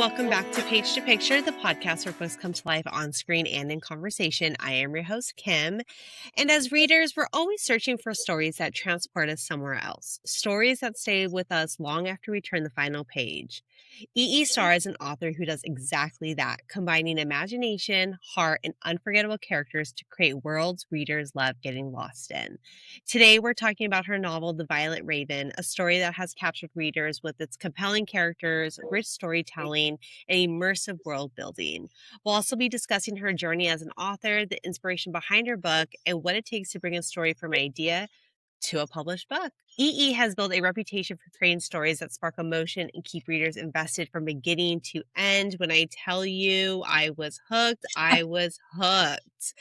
welcome back to Page to Picture, the podcast where books come to life on screen and in conversation. I am your host, Kim. And as readers, we're always searching for stories that transport us somewhere else, stories that stay with us long after we turn the final page. E.E. Star is an author who does exactly that, combining imagination, heart, and unforgettable characters to create worlds readers love getting lost in. Today, we're talking about her novel, The Violet Raven, a story that has captured readers with its compelling characters, rich storytelling, and immersive world building. We'll also be discussing her journey as an author, the inspiration behind her book, and what it takes to bring a story from idea to a published book. E.E. has built a reputation for creating stories that spark emotion and keep readers invested from beginning to end. When I tell you I was hooked, I was hooked.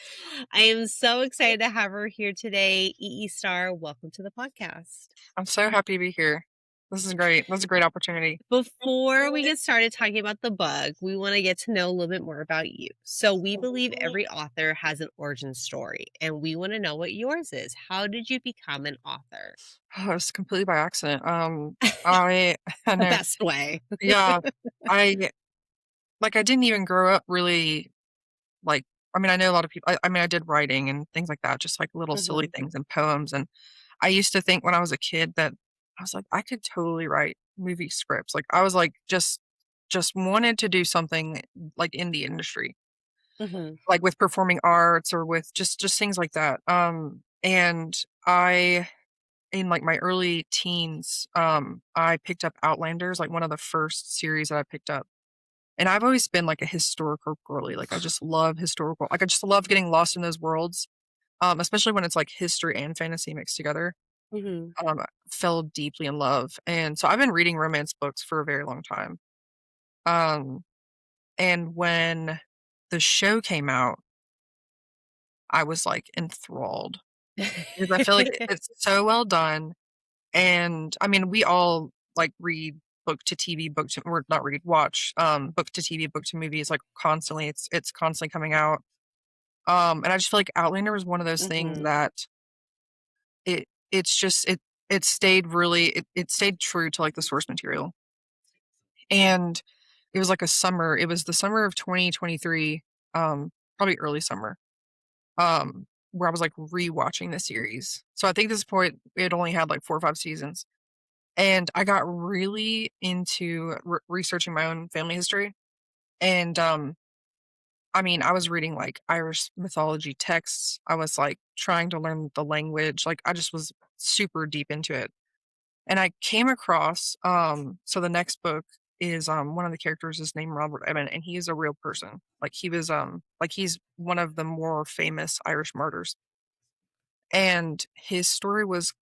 I am so excited to have her here today. E.E. Star, welcome to the podcast. I'm so happy to be here. This is great. That's a great opportunity. Before we get started talking about the book, we want to get to know a little bit more about you. So we believe every author has an origin story, and we want to know what yours is. How did you become an author? Oh, it's completely by accident. I I The know. best way. Yeah, I I didn't even grow up really like. I mean, I know a lot of people. I mean, I did writing and things like that, just like little silly Mhm. things and poems. And I used to think when I was a kid that I was like, I could totally write movie scripts. Like I was like, just wanted to do something like in the industry, Mhm. like with performing arts or with just things like that. And I in like my early teens, I picked up Outlanders, like one of the first series that I picked up. And I've always been like a historical girly. Like I just love historical. Like I just love getting lost in those worlds. Especially when it's like history and fantasy mixed together. Mhm. I fell deeply in love. And so I've been reading romance books for a very long time. Um, and when the show came out, I was like enthralled because I feel like it's so well done. And, I mean, we all, like, read book to TV, book to or not read, watch, book to TV, book to movies, like, constantly. It's constantly coming out. And I just feel like Outlander was one of those things Mhm. that it's just it stayed really it stayed true to, like, the source material. And it was the summer of 2023, probably early summer, where I was, like, rewatching the series. So I think at this point, it only had, like, 4 or 5 seasons. And I got really into researching my own family history. And, I mean, I was reading like Irish mythology texts. I was like trying to learn the language. Like I just was super deep into it. And I came across, so the next book is, one of the characters is named Robert Evan, and he is a real person. Like he was, like he's one of the more famous Irish martyrs. And his story was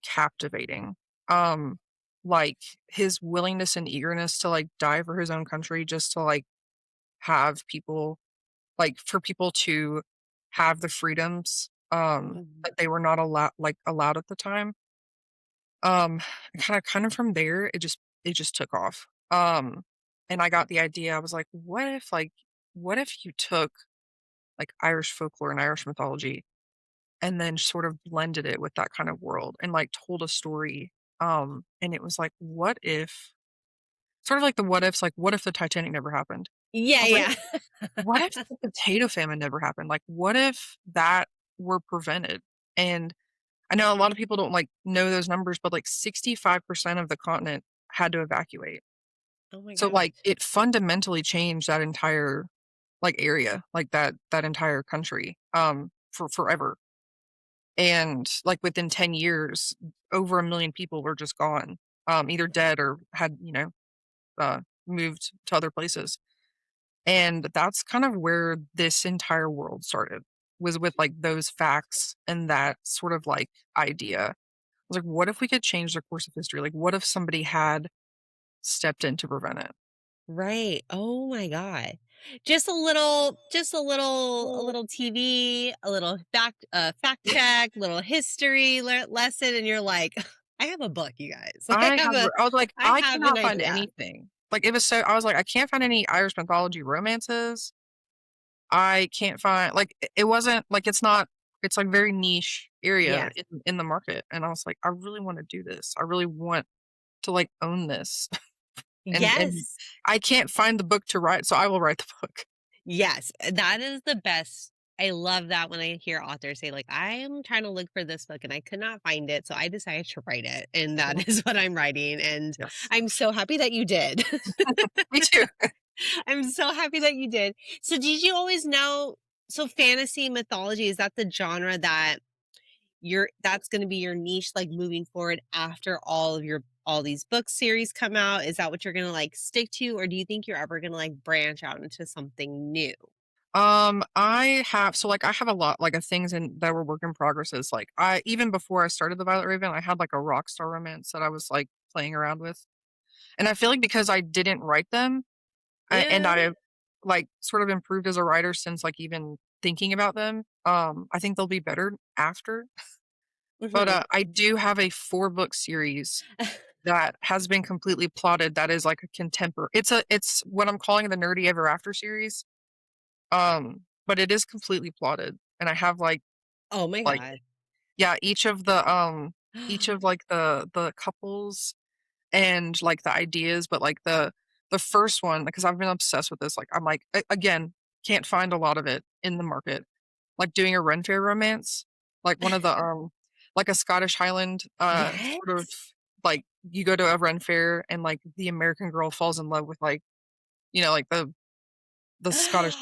captivating. Um, like, his willingness and eagerness to, like, die for his own country just to, like, have people for people to have the freedoms, Mhm. that they were not allowed at the time. Um, kind of from there, it just took off. And I got the idea, I was like, what if you took, like, Irish folklore and Irish mythology and then sort of blended it with that kind of world and, like, told a story, and it was like, what if sort of like the what ifs, like, what if the Titanic never happened? I Yeah, was like, yeah. what if the potato famine never happened? Like, what if that were prevented? And I know a lot of people don't, like, know those numbers, but, like, 65% of the continent had to evacuate. Oh my So, like, gosh. it fundamentally changed that entire, like, area, like, that entire country, for forever. And, like, within 10 years, over 1,000,000 people were just gone, either dead or had, moved to other places. And that's kind of where this entire world started, was with, like, those facts and that sort of, like, idea. I was like, "What if we could change the course of history? Like, what if somebody had stepped in to prevent it?" Right. Oh my God. A little TV, a little fact check, little history lesson, and you're like, I have a book, you guys. I was like, I "I have an cannot find idea. anything." Like, it was so I was like, "I can't find any Irish mythology romances." I can't find like, it wasn't like, it's, like, very niche area Yes. in the market, and I was like, "I really wanna do this. I really want to, like, own this." and Yes. I can't find the book to write, so I will write the book. Yes, that is the best. I love that when I hear authors say, like, "I am trying to look for this book and I could not find it, so I decided to write it," and Mhm. that is what I'm writing, and Yes. I'm so happy that you did. Me too. I'm so happy that you did. So did you always know so fantasy mythology, is that the genre that that's gonna be your niche, like, moving forward after all these book series come out? Is that what you're gonna, like, stick to, or do you think you're ever gonna, like, branch out into something new? I have so, like, I have a lot, like, of things in that were work in progresses, like, I even before I started the Violet Raven, I had, like, a rock star romance that I was, like, playing around with, and I feel like because I didn't write them, and Yeah. I've, like, sort of improved as a writer since, like, even thinking about them, I think they'll be better after, but, Mhm. I do have a 4-book series that has been completely plotted that is, like, a contempor it's what I'm calling the Nerdy Ever After series. But it is completely plotted, and I have, Oh my like god. yeah, each of, like, the couples and, like, the ideas, but, like, the first one because I've been obsessed with this, like, I'm like again, can't find a lot of it in the market, like, doing a Ren Fair romance, like, one of the, like, a Scottish Highland, sort of Yes. like, you go to a Ren Fair and, like, the American girl falls in love with, like, like, the Scottish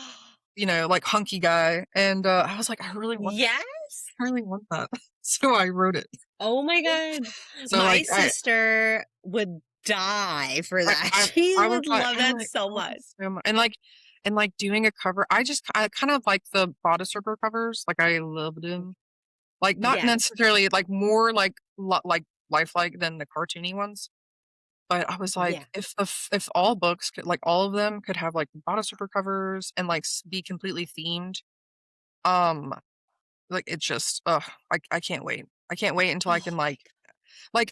like, hunky guy, and, I was like, Yes. I really want that." So I wrote it. Oh my god. So, My like, sister would die for I that. I She I was would like love I'm that like, so "I want much. this so mu" and, like, doing a cover I kind of like the bodice ripper covers, like, I loved them. Like, not Yes. necessarily like, more like, lifelike than the cartoony ones, but I was like, Yeah. if all books could like, all of them could have, like, bodice ripper covers and, like, be completely themed, um like, it just ugh, I can't wait. I can't wait until I Oh can, my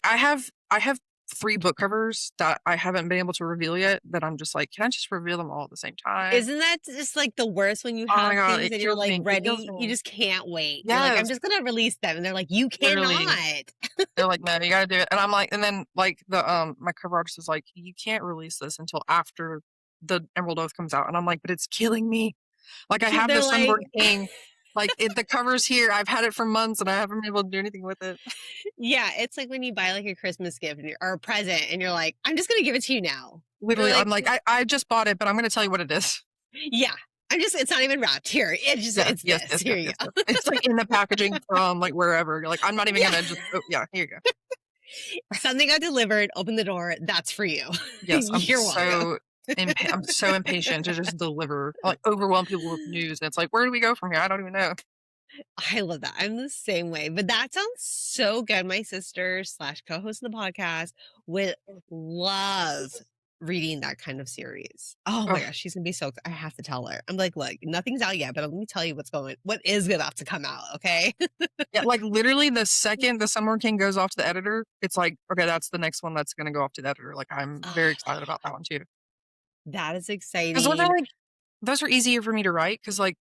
I have 3 book covers that I haven't been able to reveal yet that I'm just like, "Can I just reveal them all at the same time?" Isn't that just, like, the worst when you Oh my have god, things it and you're, kills like, me, it kills ready, you me. just can't wait. You're like, "I'm Yes, just gonna release them," and they're like, "You literally. cannot." They're like, "No, you gotta do it," and I'm like and then, like, my cover artist is like, "You can't release this until after the Emerald Oath comes out," and I'm like, "But it's killing me." Like, I have the They're like Sunborn King, like, the cover's here, I've had it for months, and I haven't been able to do anything with it. yeah, it's like when you buy, like, a Christmas gift and or a present and you're like, "I'm just gonna give it to you now." They're Literally, I'm like, like, I just bought it, but I'm gonna tell you what it is." "Yeah, it's not even wrapped. Here, Yeah, it's yes, this. yes, Here yes, you yes, go." yes. It's, like, in the packaging from, like, wherever. You're like, "I'm not even Yeah. gonna just oh, yeah, here you go." Something got delivered, open the door, that's for you. Yes, You're welcome. I'm so impatient to just deliver, like, overwhelm people with news, and it's like, "Where do we go from here? I don't even know." I love that. I'm the same way, but that sounds so good. My sister slash co-host of the podcast would love reading that kind of series. Oh my Ugh, gosh, she's gonna be so I have to tell her. I'm like, look, nothing's out yet, but let me tell you what is about to come out, okay? yeah, like, literally, the second the Summer King goes off to the editor, it's like, "Okay, that's the next one that's gonna go off to the editor." Like, I'm very Ah, excited about that one too. that is 'Cause exciting. those are easier for me to write because like,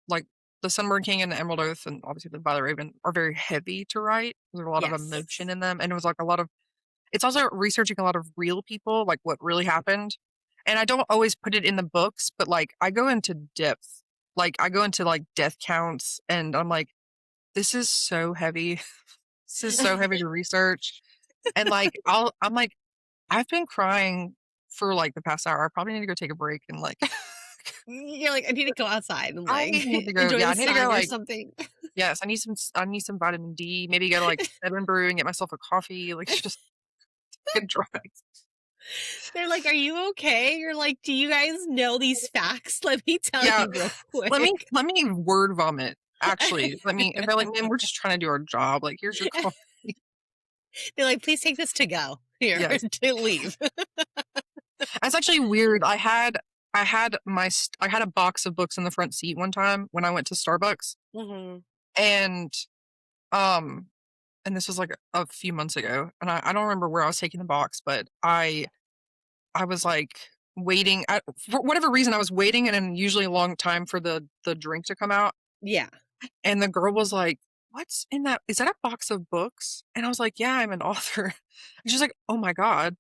like, the Sunburned King and the Emerald Oath and obviously the Violet Raven are very heavy to write. There's a lot of emotion Yes. in them, and it was, like, a lot of it's also researching a lot of real people, like, what really happened, and I don't always put it in the books, but, like, I go into depth. Like, I go into, like, death counts, and I'm like, "This is so heavy. This is so heavy to research," and, like, I'm like, "I've been crying for, like, the past hour. I probably need to go take a break and, like" You're like, I need to go outside and I like need to go enjoy yeah, the I need to go, sun or like something. yes, I need some vitamin D, maybe go to, like, 7 Brew and get myself a coffee, like, just get dry. They're like, "Are you okay?" You're like, "Do you guys know these facts? Let me tell Yeah, you real quick." let me word vomit, actually, let me and they're like, "Man, we're just trying to do our job, like, here's your coffee." They're like, "Please take this to go here Yes. to leave." That's actually weird, I had a box of books in the front seat one time when I went to Starbucks, Mhm. and, um and this was, like, a few months ago, and I don't remember where I was taking the box, but I was, like, waiting for whatever reason, I was waiting an unusually long time for the drink to come out, Yeah. and the girl was like, "What's in that? Is that a box of books?" And I was like, "Yeah, I'm an author." And she's like, "Oh my god."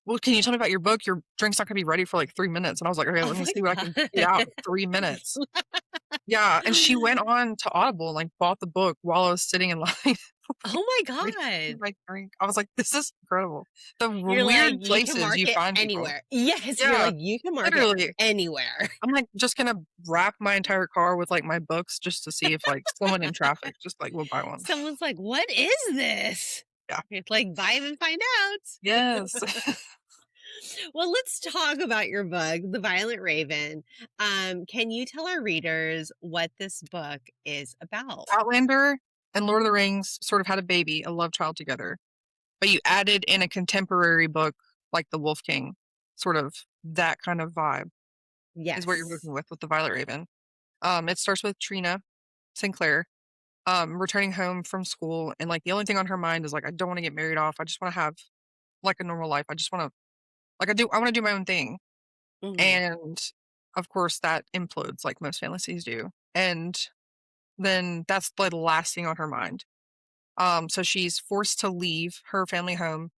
"Well, can you tell me about your book? Your drink's not gonna be ready for, like, 3 minutes." And I was like, "Okay, Oh let me my see what I can get out in god. 3 minutes." Yeah, and she went on to Audible and, like, bought the book while I was sitting in line Oh my waiting for god. my drink. I was like, "This is incredible." The You're like, weird "You can places mark you it find people. anywhere." Yes, you're Yeah, like, "You can mark it literally. anywhere." I'm, like, just gonna wrap my entire car with, like, my books just to see if, like, someone in traffic just, like, will buy one. Someone's like, "What is this?" Yeah. It's like, "Buy and find out." Yes. Well, let's talk about your book, The Violet Raven. Can you tell our readers what this book is about? Outlander and Lord of the Rings sort of had a baby, a love child together, but you added in a contemporary book like The Wolf King, sort of that kind of vibe is what you're Yes. working with The Violet Raven. It starts with Trina Sinclair, returning home from school, and, like, the only thing on her mind is, like, "I don't wanna get married off, I just wanna have, like, a normal life, I just wanna I wanna do my own thing." Mhm. And, of course, that implodes like most fantasies do, and then that's the last thing on her mind. So she's forced to leave her family home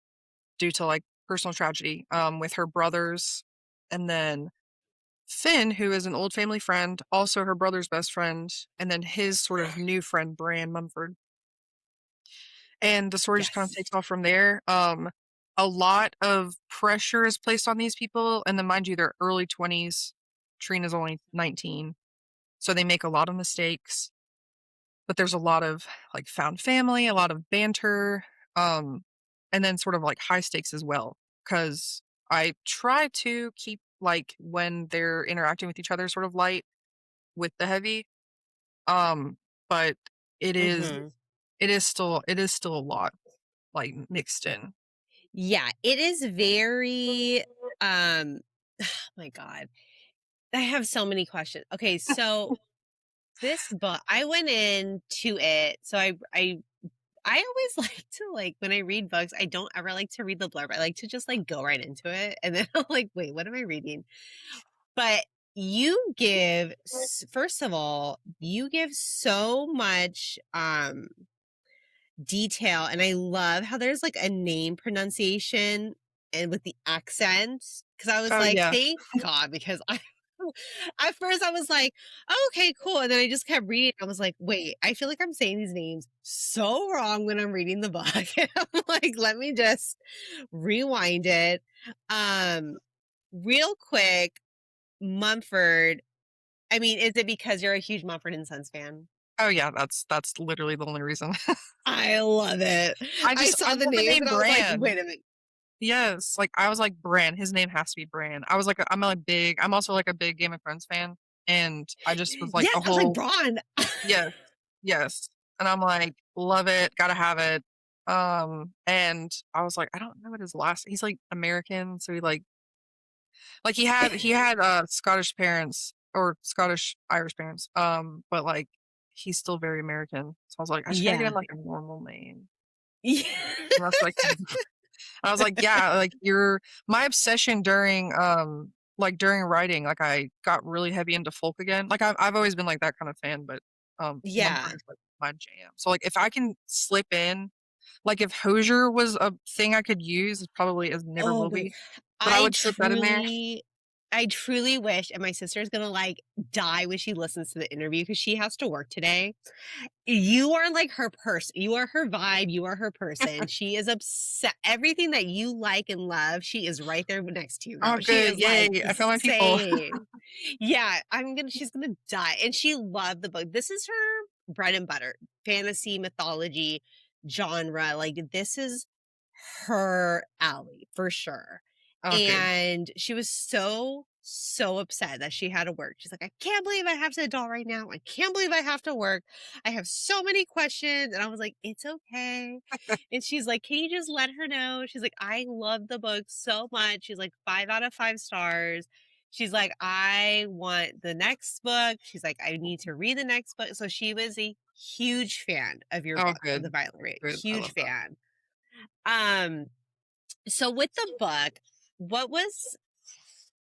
due to, like, personal tragedy, with her brothers, and then Finn, who is an old family friend, also her brother's best friend, and then his sort of new friend, Bran Mumford. And the story just kind of Yes. takes off from there. A lot of pressure is placed on these people, and then mind you, they're early 20s. Trina's only 19, so they make a lot of mistakes, but there's a lot of, like, found family, a lot of banter, um, and then sort of, like, high stakes as well. Because I try to keep, like, when they're interacting with each other sort of light with the heavy, um, but it is Mhm. it is still a lot, like, mixed in. Yeah, it is very, my god. I have so many questions. Okay, so this book, I went into it, so I always like to, like, when I read books, I don't ever like to read the blurb. I like to just, like, go right into it, and then I'm like, "Wait, what am I reading?" But you give first of all, you give so much, detail, and I love how there's, like, a name pronunciation and with the accent, because I was Oh, like, yeah. "Thank God," because I at first I was like, "Oh, okay, cool," and then I just kept reading, I was like, "Wait, I feel like I'm saying these names so wrong when I'm reading the book." And I'm like, "Let me just rewind it." Um, Real quick, Mumford, I mean, is it because you're a huge Mumford& and Sons fan? Oh, yeah, that's literally the only reason. I love it. I I saw the love the names name and I was like, Bran. "Wait a minute." Yes, like, I was like, "Bran, his name has to be Bran." I'm also, like, a big Game of Thrones fan, and I just was like Yes, a I was like, whole "Braun." yes, yes, and I'm like, "Love it, gotta have it." And I was like, "I don't know what his last" he's, like, American, so he had Scottish parents or Scottish Irish parents, but, like, he's still very American, so I was like, "I just gotta get him, Yeah. like, a normal name." Yeah. And that's what I I was like, "Yeah, like, you're" my obsession during, during writing, like, I got really heavy into folk again. Like, I've always been, like, that kind of fan, but, Mumford Yeah. is, like, my jam. So, like, if I can slip in like, if Hozier was a thing I could use, it probably is never Oh will my be, but I I would slip that in there. truly I truly wish, and my sister's gonna, like, die when she listens to the interview because she has to work today. You are like her person. You are her vibe, you are her person. She is obsessed. Everything that you like and love, she is right there next to you, girl. Oh, She good, is yay, like, I found my people. same. Yeah, she's gonna die. And she loved the book. This is her bread and butter, fantasy, mythology genre. Like, this is her alley for sure. Oh, good. And she was so, so upset that she had to work. She's like, "I can't believe I have to adult right now. I can't believe I have to work. I have so many questions." And I was like, "It's okay." And she's like, "Can you just let her know?" She's like, "I love the book so much." She's like, 5 out of 5 stars. She's like, "I want the next book." She's like, "I need to read the next book." So she was a huge fan of your Oh, book, of The good, Violent Rage. good, I Huge love that. fan. Um, so with the book, what was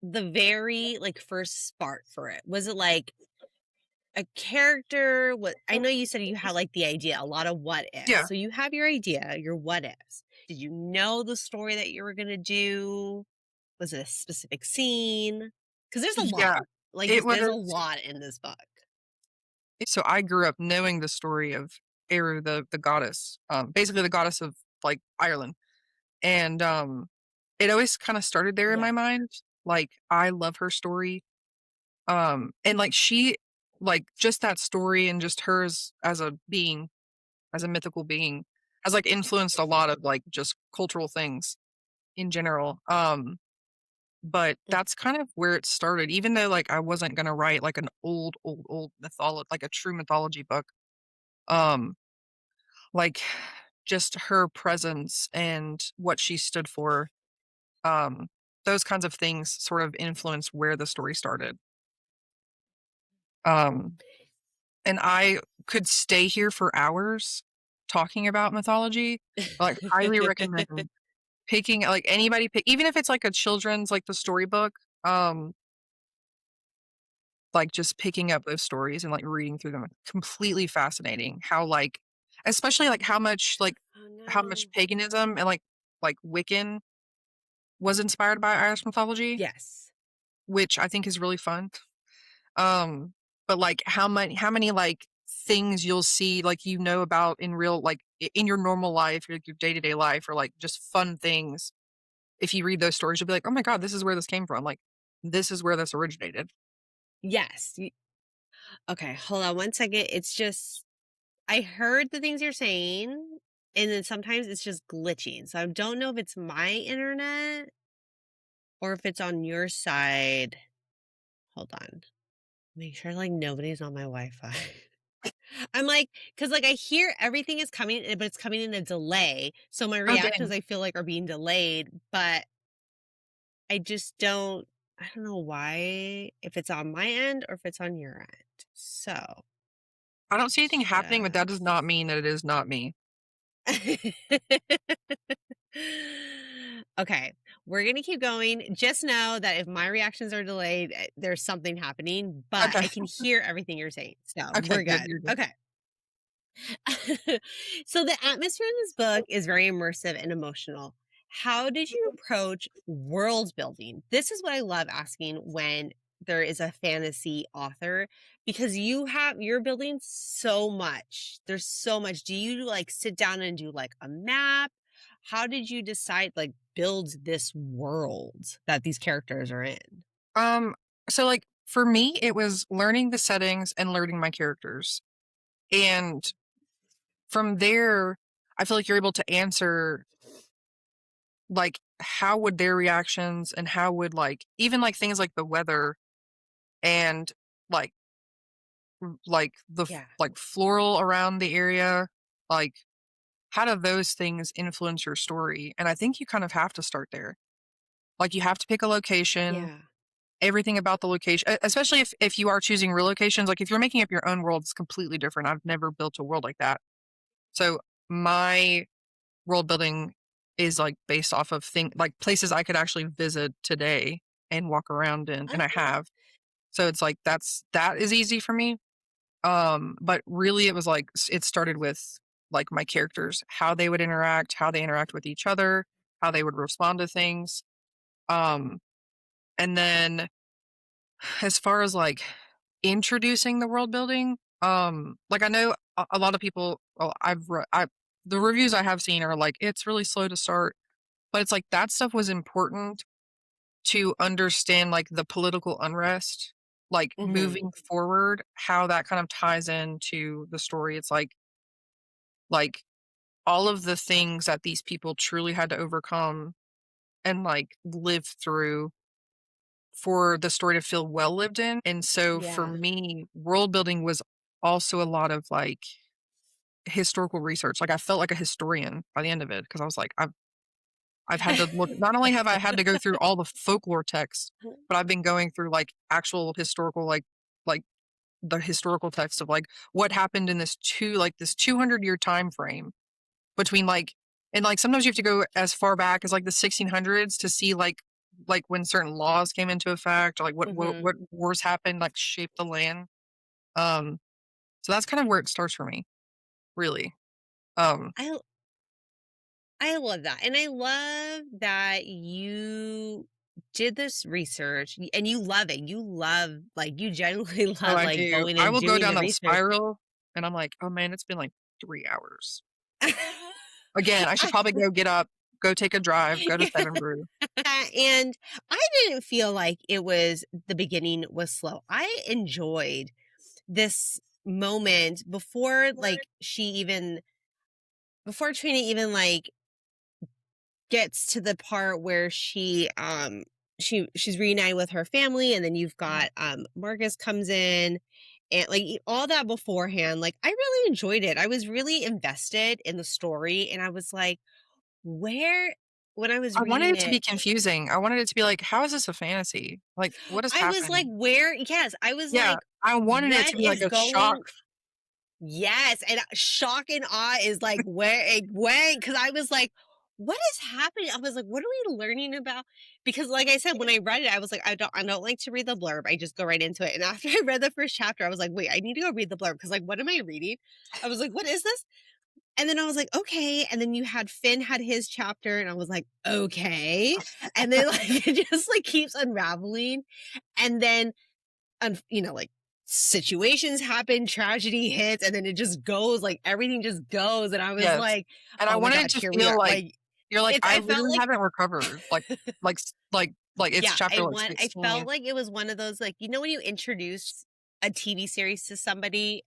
the very, like, first spark for it? Was it, like, a character? What I know you said you had, like, the idea, a lot of what ifs. Yeah, So you have your idea, your what ifs. Did you know the story that you were gonna do? Was it a specific scene? Because there's a lot. Yeah, Like, it there's a was lot in this book. so I grew up knowing the story of Eru, the goddess, basically the goddess of, like, Ireland, and, it always kinda started there in Yeah. my mind, like, I love her story, and, like, just that story and just her as a being, as a mythical being, has, like, influenced a lot of, like, just cultural things in general, but Mm. that's kind of where it started, even though, like, I wasn't gonna write, like, an old like, a true mythology book, um, like, just her presence and what she stood for, um, those kinds of things sort of influence where the story started, um, and I could stay here for hours talking about mythology, like, highly recommend picking like, anybody pick even if it's, like, a children's, like, the storybook, like, just picking up those stories and, like, reading through them, completely fascinating how, like especially, like, Oh, how much no. paganism and, like, Wiccan was inspired by Irish mythology, Yes. which I think is really fun. Um, but, like, how many, like, things you'll see, like, about in real like, in your normal life, like, your day-to-day life or, like, just fun things. If you read those stories, you'll be like, "Oh my god, this is where this came from." Like, this is where this originated. Yes. Okay, hold on one second. It's just I heard the things you're saying, and then sometimes it's just glitching. So I don't know if it's my internet or if it's on your side. Hold on. Make sure like nobody's on my Wi-Fi. I'm like, because like I hear everything is coming, but it's coming in a delay. So my Oh, reactions dang. I feel like are being delayed, but I just don't I don't know why, if it's on my end or if it's on your end. So I don't see let's anything happening, but that does just not mean that it is not me. Okay, we're gonna keep going. Just know that if my reactions are delayed, there's something happening, but Okay. I can hear everything you're saying, so Okay, we're good, good. you're good. Okay. So the atmosphere in this book is very immersive and emotional. How did you approach world building? This is what I love asking when there is a fantasy author because you're building so much. There's so much. Do you like sit down and do like a map? How did you decide like build this world that these characters are in? Um, so, like, for me, it was learning the settings and learning my characters, and from there, I feel like you're able to answer, like, how would their reactions and how would, like even, like, things like the weather and, like like, Yeah. floral around the area, like, how do those things influence your story? And I think you kind of have to start there. Like, you have to pick a location, Yeah. everything about the location especially if you are choosing real locations, like, if you're making up your own world, it's completely different. I've never built a world like that. So, my world building is, like, based off of places I could actually visit today and walk around in, and I Okay. have. So, it's like, that is easy for me. But really it was like it started with, like, my characters, how they would interact, how they interact with each other, how they would respond to things. Um, and then as far as, like, introducing the world building, like, I know a lot of people well, I the reviews I have seen are like, "It's really slow to start," but it's like that stuff was important to understand, like, the political unrest, like, Mhm. moving forward, how that kind of ties into the story. It's like, all of the things that these people truly had to overcome and, like, live through for the story to feel well lived in, and so for Yeah. me, world building was also a lot of, like, historical research. Like, I felt like a historian by the end of it because I was like, I've had to look not only have I had to go through all the folklore texts, but I've been going through, like, actual historical, like, the historical text of, like, what happened in this 200-year time frame between, like and, like, sometimes you have to go as far back as, like, the 1600s to see, like, when certain laws came into effect or, like, Mhm. what wars happened, like, shaped the land. Um, so that's kind of where it starts for me, really. Um I I love that, and I love that you did this research and you love it. You love like, you genuinely Oh, love, I like, do. going I and will go doing down the that research. spiral, and I'm like, "Oh, man, it's been, like, 3 hours." Again, I should probably go get up, go take a drive, go to Yeah, 7 Brew. and I didn't feel like it was the beginning was slow. I enjoyed this moment before, like, she even before Trina even, like, gets to the part where she's reunited with her family, and then you've Mhm. got, Marcus comes in, and, like, all that beforehand, like, I really enjoyed it. I was really invested in the story, and I was like, "Where" when I was I wanted reading it to be it, confusing. I wanted it to be like, "How is this a fantasy? Like, what is I was like, happening?" "Where" yes, I was Yeah, like, I wanted it "What to be like is a shock. going" yes, and shock and awe is like where it went, because I was like, "What is happening?" I was like, "What are we learning about?" Because like I said, when I read it, I was like, I don't like to read the blurb, I just go right into it, and after I read the first chapter, I was like, "Wait, I need to go read the blurb," because like, what am I reading? I was like, "What is this?" And then I was like, "Okay," and then you had Finn had his chapter, and I was like, "Okay," and then, like, it just, like, keeps unraveling, and then like situations happen, tragedy hits, and then it just goes like everything just goes. And I was Yes, like, and I oh my wanted it God, to here we feel are. like Like you're like, "I I felt literally like, haven't recovered." Like, it's yeah, chapter, like, I felt 16. like it was one of those, like, when you introduce a TV series to somebody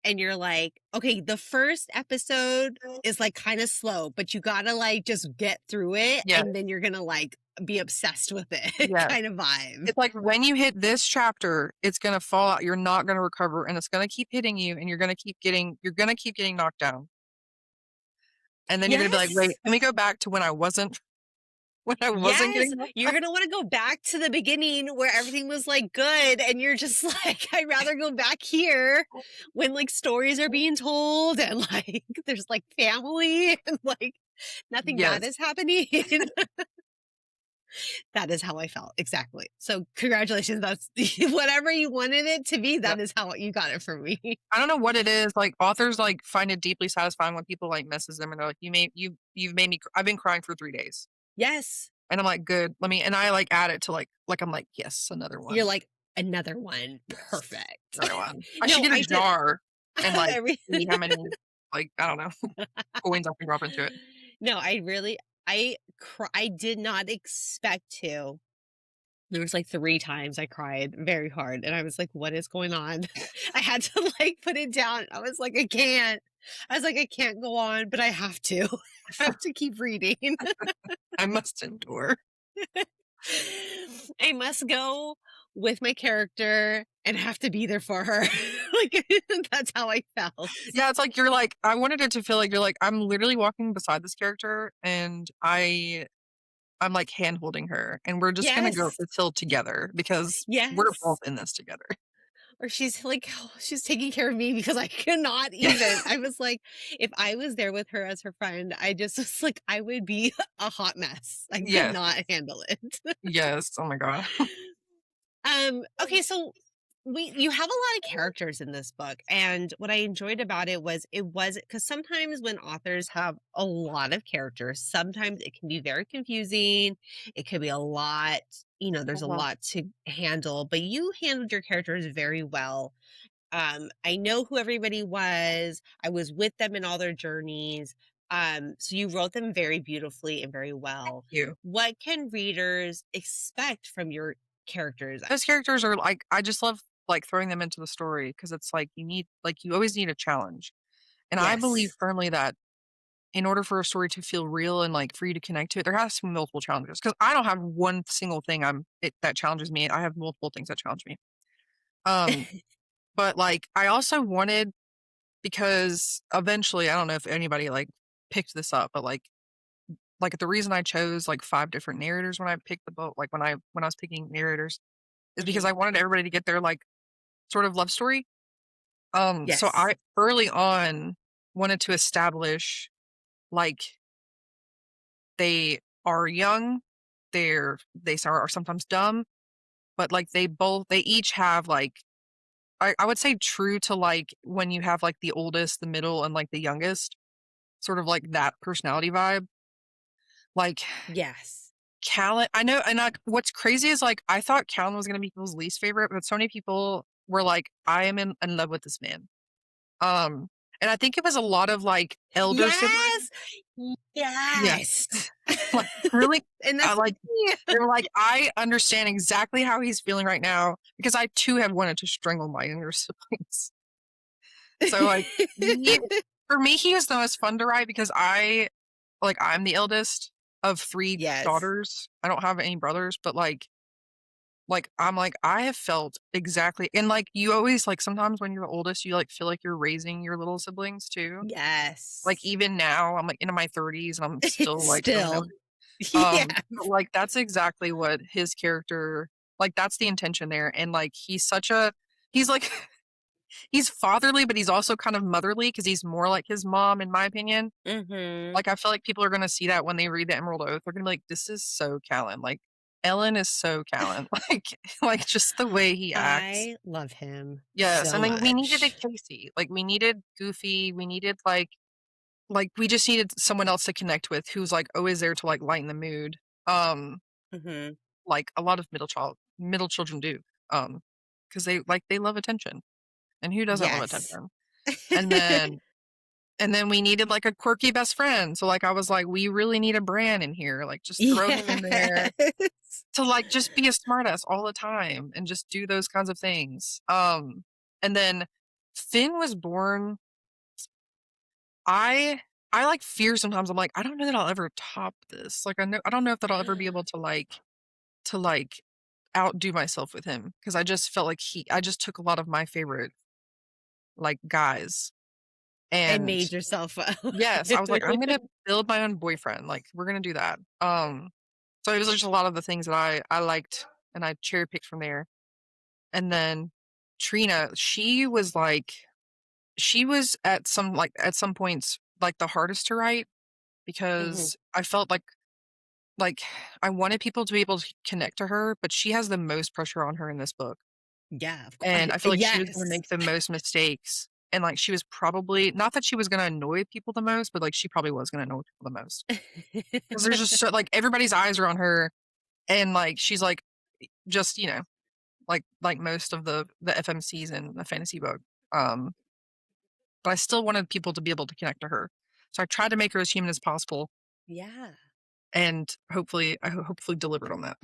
and you're like, okay, the first episode is like kind of slow, but you gotta like just get through it Yeah, and then you're gonna like be obsessed with it yeah. kind of vibe. It's like when you hit this chapter, it's gonna fall out, you're not gonna recover, and it's gonna keep hitting you, and you're gonna keep getting knocked down. And then you're gonna be like, "Wait, Yes. can we go back to when I wasn't when I wasn't Yes, getting knocked you're down?" gonna wanna go back to the beginning where everything was, like, good, and you're just like, "I'd rather go back here when, like, stories are being told and, like, there's, like, family and, like, nothing bad Yes. is happening." That is how I felt, exactly. So, congratulations, that's whatever you wanted it to be, Yep. that is how you got it from me. I don't know what it is, like, authors, like, find it deeply satisfying when people, like, messes them and they're like, you've made me I've been crying for 3 days." Yes. And I'm like, "Good, let me," and I, like, add it to, I'm like, "Yes, another You're one. like, "Another one, Yes, perfect." another one." I should No, get a I did jar and, like, every see how many, I don't know, coins I can drop into it. No, I really I did not expect to. There was, like, 3 times I cried very hard, and I was like, "What is going on?" I had to, like, put it down. I was like, "I can't." I was like, "I can't go on, but I have to. I have to keep reading." I must endure. I must go with my character and have to be there for her. Like, that's how I felt. Yeah, it's like you're like I wanted it to feel like you're like, I'm literally walking beside this character and I'm like hand holding her and we're just gonna go up Yes. this hill together because we're both Yes. in this together. Or she's like, she's taking care of me because I cannot even. I was like, if I was there with her as her friend, I just was like, I would be a hot mess. I could Yes. not handle it. Yes. Oh my god. Okay, so you have a lot of characters in this book, and what I enjoyed about it was because sometimes when authors have a lot of characters, sometimes it can be very confusing. It could be a lot, there's a Uh-huh. lot to handle, but you handled your characters very well. I know who everybody was. I was with them in all their journeys. So you wrote them very beautifully and very well. You. What can readers expect from your characters? Those characters are like I just love like throwing them into the story because it's like you always need a challenge. And I believe Yes. firmly that in order for a story to feel real and like for you to connect to it, there has to be multiple challenges. Because I don't have one single thing that challenges me. I have multiple things that challenge me. Um, but like I also wanted because eventually I don't know if anybody like picked this up, but like the reason I chose like 5 different narrators when I picked the book, like when I was picking narrators, is because Mhm. I wanted everybody to get their like sort of love story. So Yes. I early on wanted to establish like they are young, are sometimes dumb, but like they each have like I would say true to like when you have like the oldest, the middle, and like the youngest. sort of like that personality vibe. Like Yes. Callan, I know, and what's crazy is like I thought Callan was gonna be people's least favorite, but so many people were like, I am in love with this man. Um, and I think it was a lot of like elder siblings. Yes! Yeah. Yes! Like really, And I that's like me. they were like, I understand exactly how he's feeling right now because I too have wanted to strangle my younger siblings. So like he, for me, he was the most fun to write because I'm the eldest of three Yes. daughters. I don't have any brothers, but I'm like, I have felt exactly, and like you always like sometimes when you're the oldest, you like feel like you're raising your little siblings too. Like Yes. even now, I'm like into my 30s and I'm still like so Still. enamored. Yeah. But, like that's exactly what his character, like that's the intention there. And like he's like he's fatherly, but he's also kind of motherly because he's more like his mom, in my opinion. Mhm. Like I feel like people are gonna see that when they read the Emerald Oath. They're gonna be like, this is so Callan. Like Ellen is so Callan. Like just the way he acts. I love him Yes. so And then we needed a much. Casey. Like we needed Goofy. We needed like we just needed someone else to connect with who's like always there to like lighten the mood. Um, Mhm. like a lot of middle children do. Because they love attention. And who doesn't love Yes. attention? And then we needed like a quirky best friend. So like I was like, we really need a Bran in here. Like just throw him in there Yes. to like just be a smartass all the time and just do those kinds of things. And then Finn was born. I I like fear sometimes. I'm like, I don't know that I'll ever top this. Like I don't know if that I'll ever be able to like outdo myself with him because I just felt like I just took a lot of my favorite like guys And and made yourself yes, I was like, I'm gonna build my own boyfriend. Like we're gonna do that. So it was just a lot of the things that I liked and I cherry picked from there. And then Trina, she was at some points like the hardest to write Mhm. because I felt like I wanted people to be able to connect to her, but she has the most pressure on her in this book. Yeah, of And course. I feel like she was gonna Yes. make the most mistakes. And like she was probably not that she was gonna annoy people the most, but like she probably was gonna annoy people the most. Because there's just so like everybody's eyes are on her and like she's like just, like most of the FMCs in a fantasy book. Um, but I still wanted people to be able to connect to her. So I tried to make her as human as possible Yeah. and hopefully delivered on that.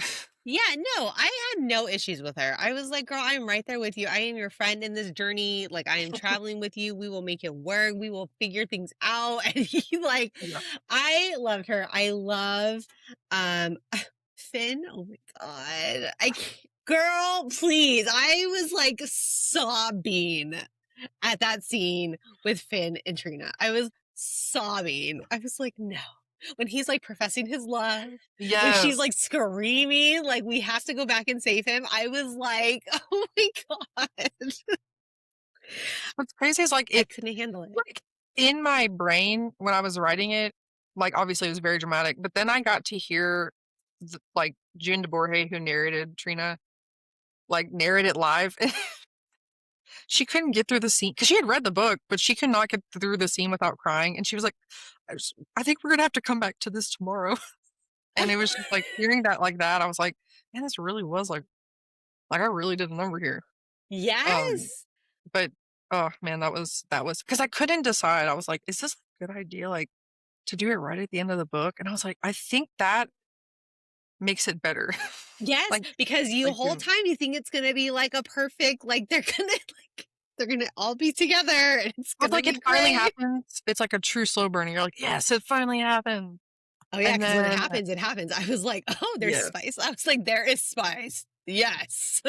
Yeah, no, I had no issues with her. I was like, "Girl, I'm right there with you. I am your friend in this journey. Like, I am traveling with you. We will make it work. We will figure things out." And he like, Yeah. I loved her. I love um Finn. Oh my god. Girl, please. I was like sobbing at that scene with Finn and Trina. I was sobbing. I was like, no. When he's like professing his love, when she's Yes. like screaming, like, we have to go back and save him. I was like, oh my God. What's crazy is I couldn't handle it. like in my brain when I was writing it, like obviously it was very dramatic, but then I got to hear like June DeBorge, who narrated Trina, like narrate it live. She couldn't get through the scene because she had read the book, but she could not get through the scene without crying. And she was like, I think we're gonna have to come back to this tomorrow. And it was just like hearing that like that, I was like, man, this really was like I really did a number here. Um, Yes. but oh man, that was because I couldn't decide. I was like, is this a good idea? Like to do it right at the end of the book? And I was like, I think that makes it better. Yes. like Because you like whole time you think it's gonna be like a perfect, like they're gonna all be together and it's But gonna like it be finally great. happens. It's like a true slow burn. And you're like, yes, it finally happened. Oh yeah, And because when it then happens, it happens. I was like, oh, there's yes. spice. I was like, there is spice. Yes.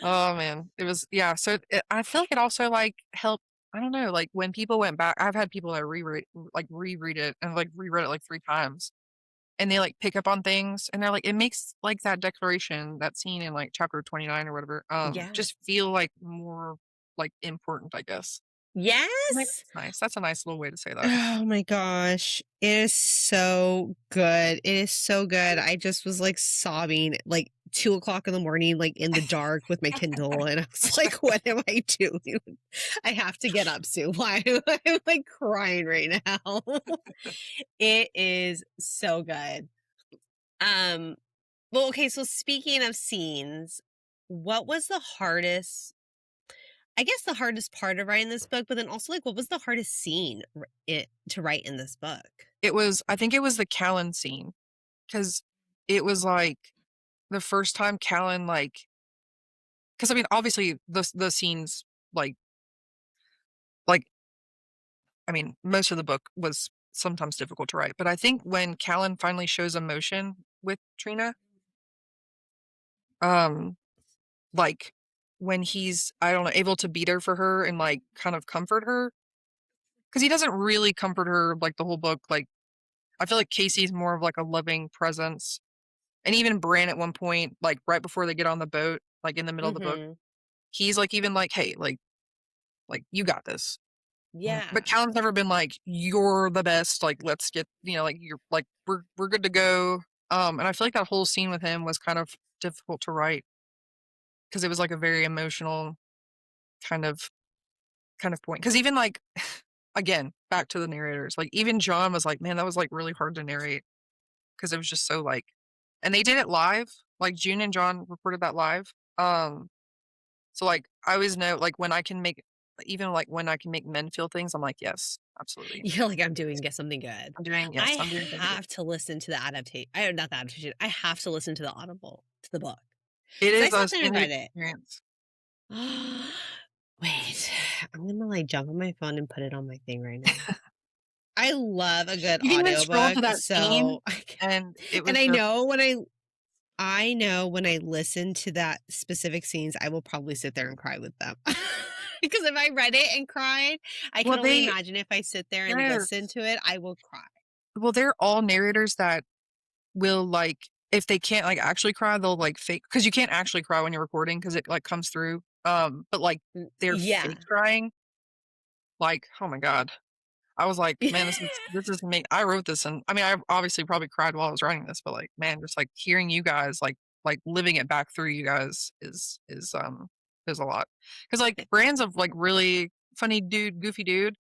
Oh man, it was yeah. So I feel like it also like helped. I don't know, like when people went back, I've had people that reread it and like reread it like 3 times, and they like pick up on things, and they're like, it makes like that declaration, that scene in like chapter 29 or whatever, Yeah. just feel like more like important, I guess. Like, Yes. that's nice. That's a nice little way to say that. Oh my gosh. It is so good. It is so good. I just was like sobbing like 2 o'clock in the morning, like in the dark with my Kindle. And I was like, what am I doing? I have to get up soon. Why I'm like crying right now? It is so good. Um, well, okay, so speaking of scenes, what was the hardest I guess the hardest part of writing this book, but then also like what was the hardest scene to write in this book? I think it was the Callan scene, because it was, like, the first time Callan, like, because I mean, obviously, the scenes, like like, I mean, most of the book was sometimes difficult to write, but I think when Callan finally shows emotion with Trina, um, like, when he's, I don't know, able to be there for her and, like, kind of comfort her, because he doesn't really comfort her, like, the whole book, like, I feel like Casey's more of, like, a loving presence, and even Bran at one point, like, right before they get on the boat, like, in the middle of the book, Mhm. he's, like, even like, "Hey, you got this." But Yeah. Callum's never been like, "You're the best, like, let's get," like, "You're like, we're good to go." And I feel like that whole scene with him was kind of difficult to write because it was, like, a very emotional kind of point. Because even, like, again, back to the narrators, like, even John was like, "Man, that was, like, really hard to narrate," because it was just so, like, and they did it live, like, June and John recorded that live. So, like, I always know, like, when I can make even, like, when I can make men feel things, I'm like, "Yes, absolutely. You're like, I'm doing get something good. I I'm doing something good." have to listen to the adaptation. I not the adaptation. I have to listen to the audible to the book. It Because I is a sat there and same read it. experience. Wait, I'm gonna like jump on my phone and put it on my thing right now. I love a good You can even scroll to audiobook, that scene, so and it and was just I know when I listen to that specific scenes, I will probably sit there and cry with them. Because if I read it and cried, I can well, only imagine if I sit there and listen yes. to it, I will cry. Well, they're all narrators that will, like, if they can't, like, actually cry, they'll, like, fake, because you can't actually cry when you're recording because it, like, comes through, but, like, they're Yeah. fake crying, like, oh my god. I was like, "Man, this is me." I wrote this, and I mean, I obviously probably cried while I was writing this, but, like, man, just, like, hearing you guys, like, living it back through you guys is a lot. Because like, Bran's a, like, really funny dude, goofy dude,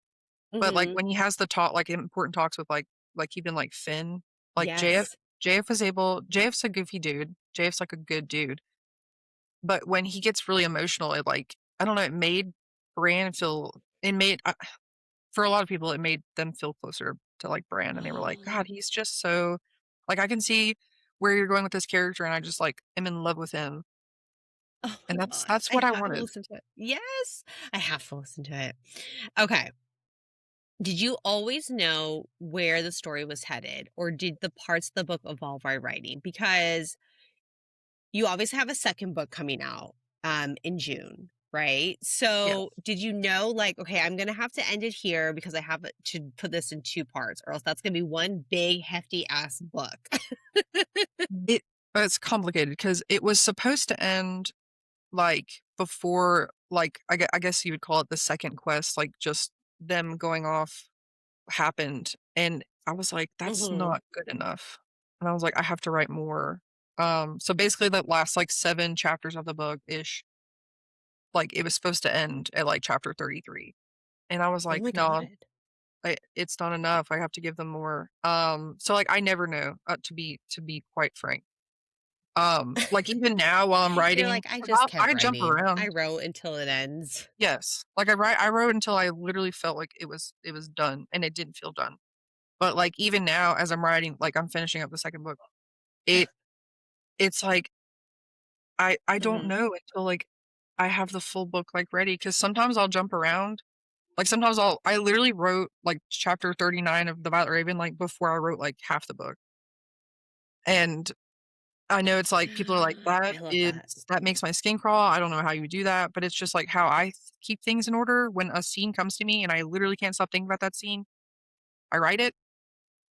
but, like, Mhm. when he has the talk like, important talks with, like, even, like, Finn, like, Yes. JF's a goofy dude. JF's, like, a good dude, but when he gets really emotional, it, like, I don't know, it made Bran feel it made for a lot of people, it made them feel closer to, like, Bran, and they were like, "God, he's just so," like, "I can see where you're going with this character, and I just, like, am in love with him." Oh And my god, that's I what I have to wanted. listen to it. Yes, I have to listen to it. Okay. Did you always know where the story was headed, or did the parts of the book evolve while writing? Because you obviously have a second book coming out, in June, right? So, Yes. did you know, like, "Okay, I'm gonna have to end it here because I have to put this in 2 parts, or else that's gonna be one big hefty ass book." It it's complicated because it was supposed to end, like, before, like, I guess you would call it the second quest, like, just them going off happened, and I was like, "That's Mhm. not good enough." And I was like, "I have to write more." So basically the last, like, 7 chapters of the book-ish, like, it was supposed to end at, like, chapter 33, and I was Oh like, my "No, god. it's not enough, I have to give them more." So, like, I never know, to be quite frank. Like, even now while I'm You're writing, like, "I like, just I kept jump writing. I around. wrote until it ends." Yes. Like, I wrote until I literally felt like it was done, and it didn't feel done. But, like, even now as I'm writing, like, I'm finishing up the 2nd book, it it's like, I don't Mhm. know until, like, I have the full book, like, ready. Because sometimes I'll jump around. Like, sometimes I literally wrote, like, chapter 39 of The Violet Raven, like, before I wrote, like, half the book. And I know it's like people are like, I love that. that makes my skin crawl, I don't know how you do that," but it's just, like, how I keep things in order when a scene comes to me and I literally can't stop thinking about that scene, I write it,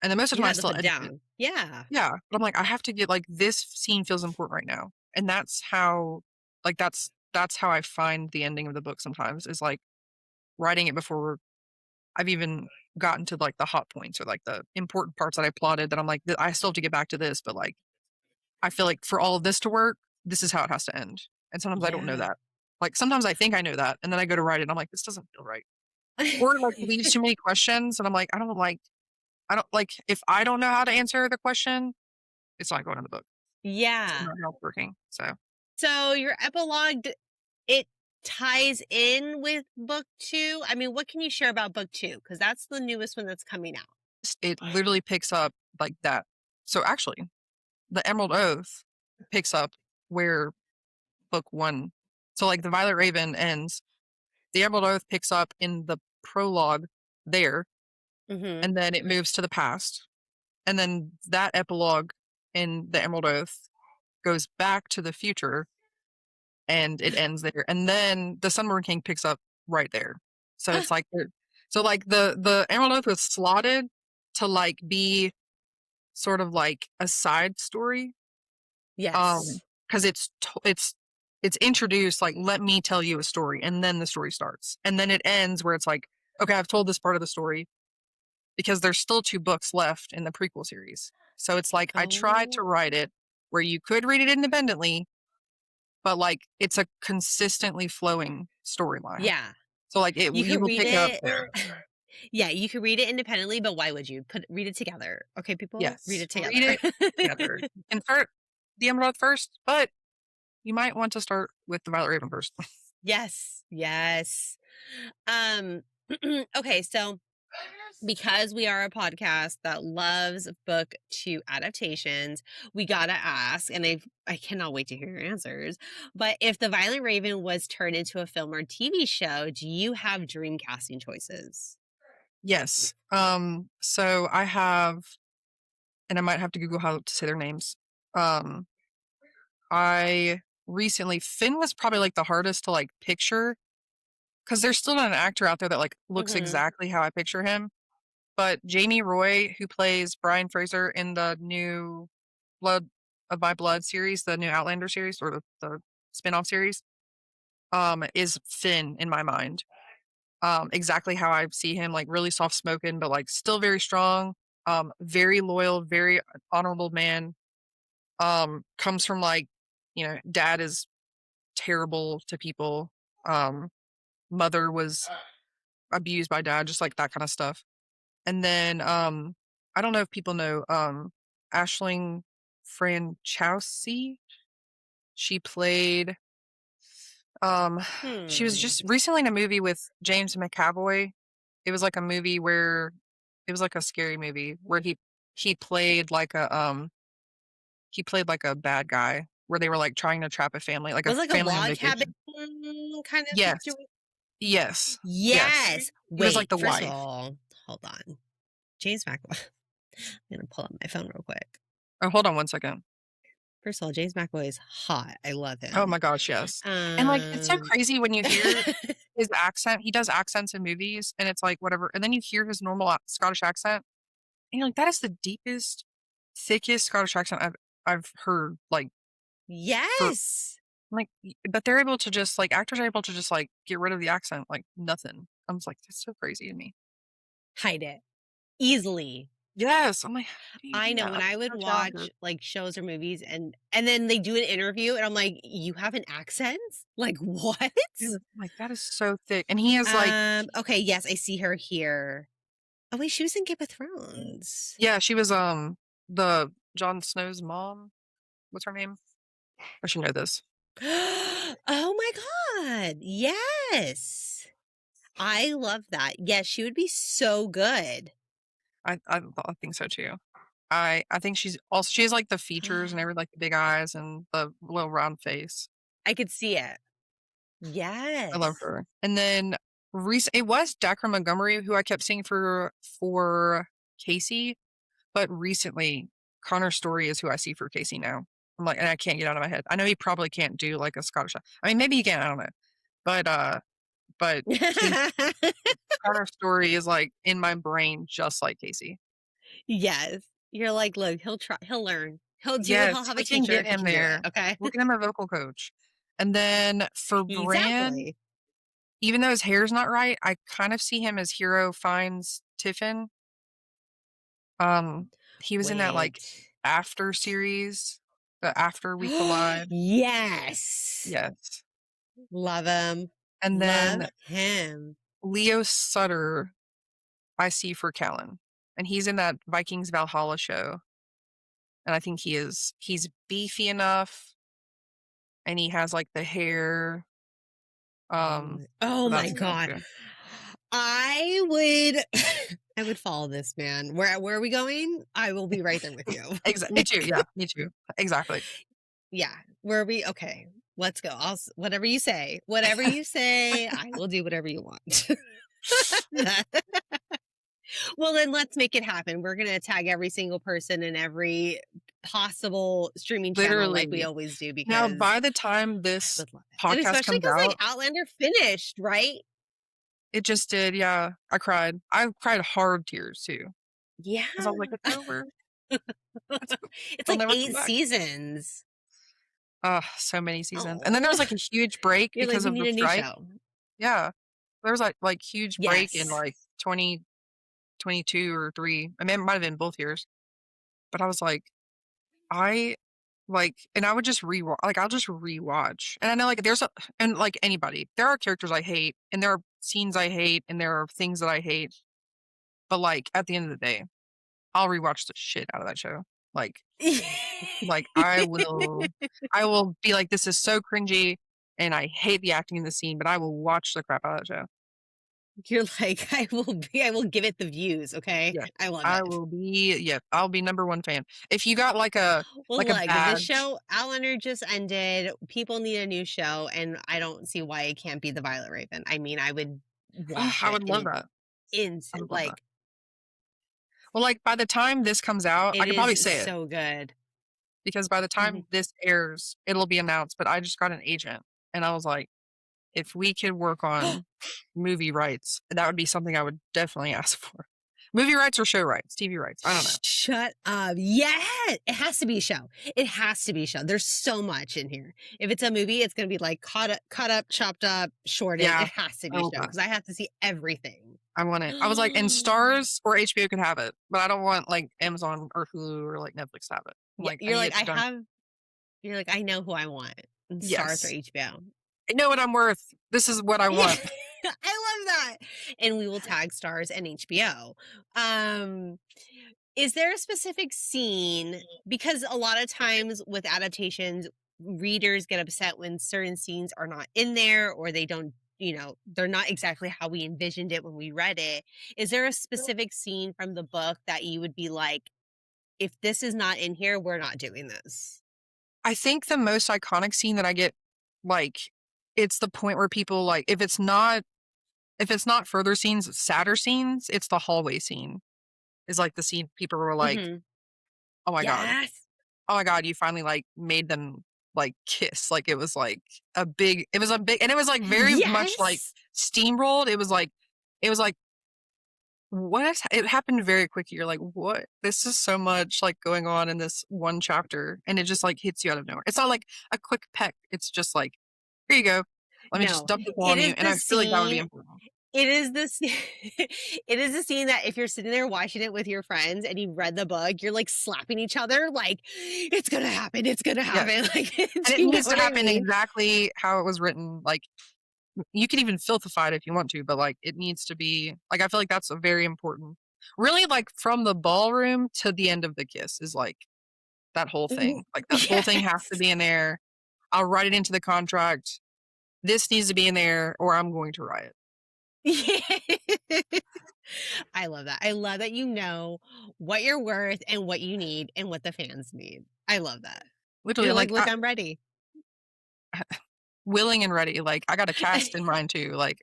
and then most of the You time I have to still put it edit it. down. Yeah. Yeah, but I'm like, "I have to get like, this scene feels important right now," and that's how, like, that's how I find the ending of the book sometimes is, like, writing it before I've even gotten to, like, the hot points or, like, the important parts that I plotted that I'm like, I still have to get back to this, but, like, I feel like for all of this to work, this is how it has to end." And sometimes I don't know Yeah. that. Like, sometimes I think I know that, and then I go to write it, and I'm like, "This doesn't feel right." Or, like, it leaves too many questions, and I'm like, I don't like, if I don't know how to answer the question, it's not going in the book. It's Yeah. not how it's working, so So your epilogue, it ties in with book 2? I mean, what can you share about book 2? Because that's the newest one that's coming out. it literally picks up like that. So, actually, the Emerald Oath picks up where book 1, so, like, the Violet Raven ends, the Emerald Oath picks up in the prologue there, Mhm. and then it moves to the past, and then that epilogue in the Emerald Oath goes back to the future, and it ends there, and then the Sunborn King picks up right there. So it's like so, like, the Emerald Oath was slotted to, like, be sort of like a side story, Yes. 'cause it's introduced, like, "Let me tell you a story," and then the story starts, and then it ends where it's like, "Okay, I've told this part of the story," because there's still 2 books left in the prequel series. So it's like I tried to Oh. write it where you could read it independently, but, like, it's a consistently flowing storyline. Yeah. So, like, You you could will read pick it up it there. Yeah, you could read it independently, but why would you? Read it together. Okay, people? Read Yes, it read together. it together. You can start the Emerald first, but you might want to start with the Violet Raven first. Yes. Yes. Um, okay, so because we are a podcast that loves book 2 adaptations, we gotta ask, and I cannot wait to hear your answers, but if The Violet Raven was turned into a film or TV show, do you have dream casting choices? Yes. So I have, and I might have to Google how to say their names. Um, I recently Finn was probably, like, the hardest to, like, picture because there's still not an actor out there that, like, looks Mhm. exactly how I picture him. But Jamie Roy, who plays Brian Fraser in the new Blood of My Blood series, the new Outlander series, or the spin-off series, is Finn in my mind. Exactly how I see him, like, really soft spoken, but, like, still very strong, very loyal, very honorable man. Comes from, like, dad is terrible to people. Um, Mother was abused by dad, just like that kind of stuff. And then, I don't know if people know, Aisling Franciosi. She played, um, she was Hmm. just recently in a movie with James McAvoy. It was like a movie where it was like a scary movie where he played like he played like a bad guy where they were like trying to trap a family, like a Was it like a family on log cabin vacation. kind of Yes. situation? Yes. Yes. Yes. He was like Wait, the first of wife. all, hold on. James McAvoy. I'm gonna pull up my phone real quick. Oh, hold on one second. First of all, James McAvoy is hot. I love Oh him. my gosh, yes. And, like, it's so Um, crazy when you hear his accent. He does accents in movies, and it's like, whatever, and then you hear his normal Scottish accent, and you're like, "That is the deepest, thickest Scottish accent I've heard," like, for yes. like, but they're able to just, like, actors are able to just, like, get rid of the accent like nothing. I'm just like, "That's so crazy to me." Hide it easily. Yes, I'm like, "How do you I do know that?" when Like, I would so watch talented. like shows or movies and then they do an interview and I'm like, "You have an accent? Like what?" Yes, I'm like, "That is so thick," and he is, like, Okay, yes, I see her here. Oh wait, she was in Game of Thrones. yeah, she was, the Jon Snow's mom. What's her name? I should know this. Oh my god. Yes. I love that. Yes, she would be so good. I think so too. I think she has, like, the features and everything, like, the big eyes and the little round face. I could see it. I love Yes. her. And then it was Dacre Montgomery who I kept seeing for Casey, but recently Connor Story is who I see for Casey now. I'm like, and I can't get out of my head. I know he probably can't do, like, a Scottish I mean, maybe he can, I don't know. But, but Casey Connor Story is, like, in my brain just like Casey. Yes. You're like, "Look, he'll learn. Yes, He'll have a we can teacher, get he him can do it, there. okay?" We'll get him a vocal coach. And then for Bran, Exactly. even though his hair's not right, I kind of see him as Hero finds Tiffin. Um, he was in that, like, Wait. After series, the After We Collide. Yes. Yes. Love him. And Love then him. Leo Sutter, I see for Callan, and he's in that Vikings Valhalla show, and I think he's beefy enough, and he has, like, the hair, Oh so my that's fine god. too. I would I would follow this man. Where are we going? I will be right there with you. Me too, yeah, me too. Exactly. Yeah. Where are we? Okay. Let's go. Whatever you say. Whatever you say, I will do whatever you want. Well, then let's make it happen. We're going to tag every single person in every possible streaming channel like we Literally. always do Now, because by the time I this would love it. And podcast especially comes because like out, Outlander finished, right? it just did, yeah, I cried. I cried hard tears too, Yeah. 'cause I was like, "It's over. It's It's They'll like never come 8 back." seasons. So many seasons, and then there Oh. was, like, a huge break You're like, because we of need the a new strike. show. Yeah. There was, like, huge break in, Yes. like, 2022 or 3. I mean, it might have been both years, but I was like, I and I would just I'll just rewatch, and I know, like, and, like, anybody, there are characters I hate, and there are scenes I hate, and there are things that I hate, but, like, at the end of the day, I'll rewatch the shit out of that show. Like like, I will be like, "This is so cringy, and I hate the acting in the scene," but I will watch the crap out of that show. You're like, I will give it the views, okay? Yes. I love it. I'll be number 1 fan. If you got Well, like a look, the badge. show Outlander just ended. People need a new show, and I don't see why it can't be The Violet Raven. I mean, I would watch I it would in love an that. I instant. would love that. Like, Well, like, by the time this comes out, I it could probably is say it, so good. because by the Mhm. time this airs, it'll be announced, but I just got an agent, and I was like, "If we could work on movie rights, that would be something I would definitely ask for." Movie rights or show rights? TV rights? I don't know. Shut up. Yeah, it has to be a show. It has to be a show. There's so much in here. If it's a movie, it's going to be like cut up, chopped up, shortened. Yeah. It has to I be a love show that. because I have to see everything. I want it. I was like, and Stars or HBO could have it, but I don't want, like, Amazon or Hulu or, like, Netflix to have it. I'm Yeah, like, I you're need like, it done. you're like, I know who I want. And Stars or Yes. HBO. I know what I'm worth. This is what I Yeah, want. I love that. And we will tag Stars and HBO. Um, is there a specific scene? Because a lot of times with adaptations, readers get upset when certain scenes are not in there or they don't, they're not exactly how we envisioned it when we read it. Is there a specific scene from the book that you would be like, if this is not in here, we're not doing this? I think the most iconic scene that I get, like, it's the point where people, like, if it's not further scenes, sadder scenes, it's the hallway scene. Is, like, the scene people were like, Hmm. "Oh my god. Yes. Oh my god, you finally, like, made them, like, kiss." Like, it was a big, and it was, like, very much, like, Yes. steamrolled. It was like, it happened very quickly. You're like, "What? This is so much, like, going on in this one chapter," and it just, like, hits you out of nowhere. It's not like a quick peck. It's just like, "Here you go. Let me just No, dump this all it on you," is and the I feel like that would be scene important. it is the sce it is the scene that if you're sitting there watching it with your friends and you've read the book, you're, like, slapping each other, like, it's gonna Yes, happen," like, and do it you know needs to what I happen mean? exactly how it was written. Like, you can even filthify it if you want to, but, like, it needs to be like, I feel like that's a very important, really, like, from the ballroom to the end of the kiss is, like, that whole Mhm. thing. Like, that whole thing has to Yes. be in there. I'll write it into the contract. This needs to be in there or I'm going to riot. Yeah. I love that. I love that you know what you're worth and what you need and what the fans need. I love that. Literally, You're I'm like, like, "Look, I'm ready." willing and ready. Like, I got a cast in mind too. Like,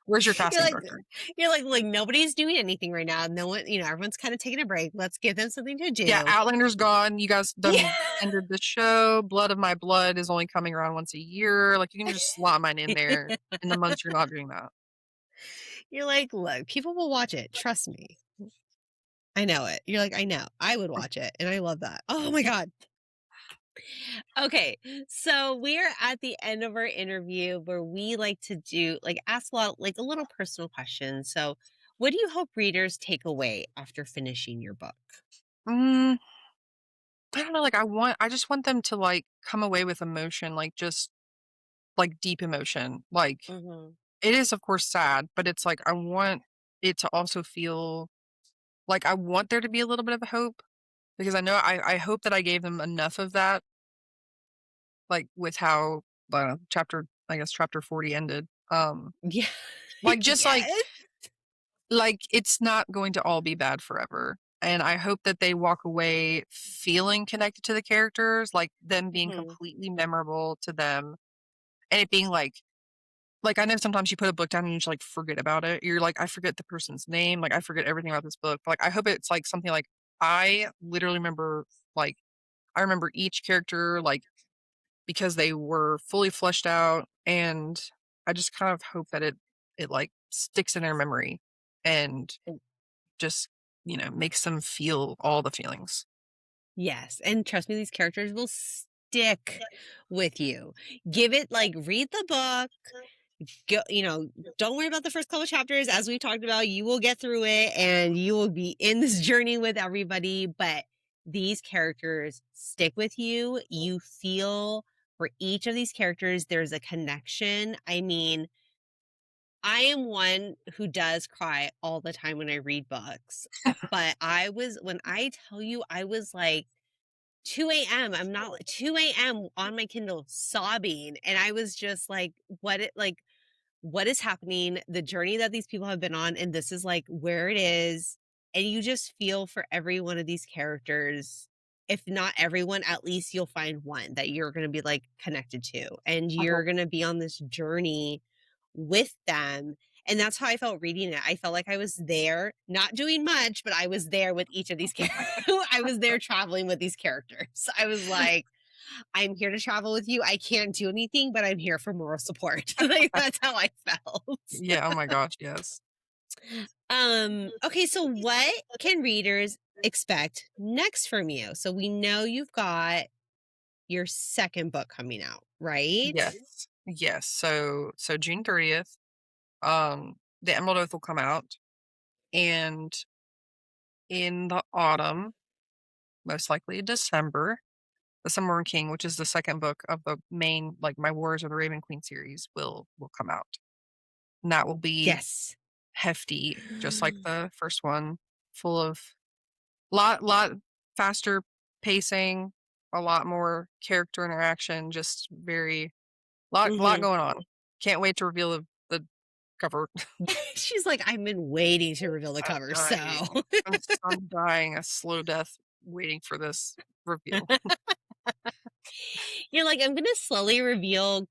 where's your You're casting like director? like, "Nobody's doing anything right now. No one everyone's kinda taking a break. Let's give them something to Yeah, do." Outlander's gone. You guys Yeah. done ended the show. Blood of My Blood is only coming around once a year. Like, you can just slot mine in there in the months you're not doing that. You're like, "Look, people will watch it. Trust me. I know it." You're like, "I know. I would watch it." And I love that. Oh my god. Okay, so we're at the end of our interview where we like to do like ask a lot like a little personal question. So, what do you hope readers take away after finishing your book? Mm, I don't know, like, I just want them to, like, come away with emotion, like, just, like, deep emotion. Like, Mhm. it is, of course, sad, but it's like, I want it to also feel like I want there to be a little bit of hope because I hope that I gave them enough of that, like, with how, chapter I guess chapter 40 ended. Yeah. Like, just Yes. it's not going to all be bad forever, and I hope that they walk away feeling connected to the characters, like, them being Mhm. completely memorable to them, and it being like, I know sometimes you put a book down and you just, like, forget about it. You're like, "I forget the person's name, like, I forget everything about this book." But like, I hope it's, like, something like, I literally remember, like I remember each character, like, because they were fully fleshed out, and I just kind of hope that like, sticks in their memory and just, makes them feel all the feelings. Yes, and trust me, these characters will stick with you. Give it like read the book, go, don't worry about the first couple chapters. As we talked about, you will get through it and you will be in this journey with everybody. But these characters stick with you. You feel for each of these characters, there's a connection. I mean, I am one who does cry all the time when I read books. But when I tell you, I was like, 2 AM, I'm not 2 AM on my Kindle sobbing, and I was just like, what is happening? The journey that these people have been on, and this is, like, where it is, and you just feel for every one of these characters. If not everyone, at least you'll find one that you're gonna be, like, connected to, and Uh-huh. you're gonna be on this journey with them, and that's how I felt reading it. I felt like I was there, not doing much, but I was there with each of these I was there traveling with these characters. I was like, "I'm here to travel with you. I can't do anything, but I'm here for moral support." Like, that's how I felt. Yeah, oh my gosh, yes. Okay, so what can readers expect next from you? So we know you've got your second book coming out, right? Yes. Yes, so June 30th, The Emerald Oath will come out, and in the autumn, most likely December, The Summer King, which is the second book of the main, like, My Wars of the Raven Queen series will come out. And that will be Yes. hefty, just like the first one, full of lot faster pacing, a lot more character interaction, just very lot Mhm. going on. Can't wait to reveal the cover. She's like, "I've been waiting to reveal the I'm cover, so" dying. I'm dying a slow death waiting for this reveal. You're like, "I'm gonna slowly reveal,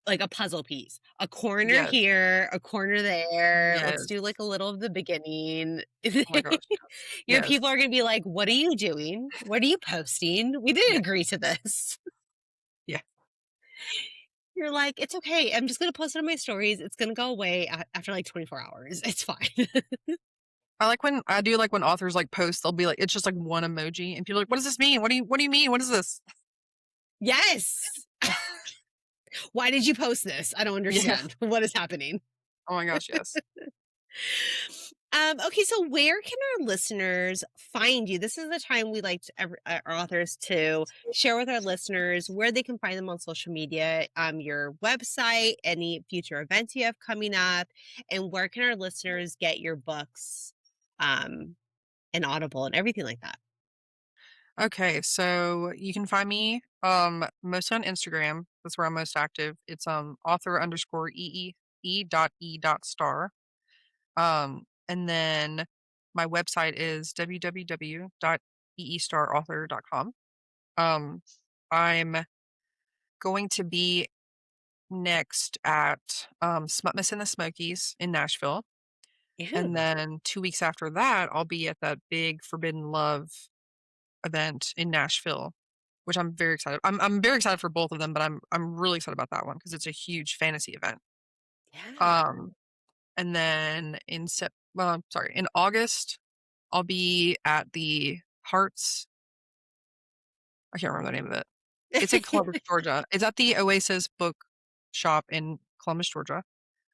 like, a puzzle piece. A corner Yes, here, a corner there. Let's do, yes. like, a little of the beginning." Oh my gosh, Your yes. people are gonna be like, "What are you doing? What are you posting? We didn't Yeah, agree to this." yeah. You're like, "It's okay. I'm just gonna post it on my stories. It's gonna go away after, like, 24 hours. It's fine." I do like when authors, like, post, they'll be like it's just, like, one emoji, and people are like, "What does this mean? What do you mean? What is this?" Yes. "Why did you post this? I don't Yeah. understand. What is happening?" Oh my gosh, yes. Okay, so where can our listeners find you? This is the time we like our authors to share with our listeners where they can find them on social media, your website, any future events you have coming up, and where can our listeners get your books, um, and Audible and everything like that. Okay, so you can find me, mostly on Instagram. That's where I'm most active. It's, author underscore E dot star. And then my website is www.eestarauthor.com. Um, I'm going to be next at, Smutmas in the Smokies in Nashville, and Ew. then 2 weeks after that, I'll be at that big Forbidden Love event in Nashville, which I'm very excited I'm very excited for both of them, but I'm really excited about that one because it's a huge fantasy event. Yeah. Um, and then sorry, in August, I'll be at the Hearts I can't remember the name of it. It's in Columbus, Georgia. It's at the Oasis Book Shop in Columbus, Georgia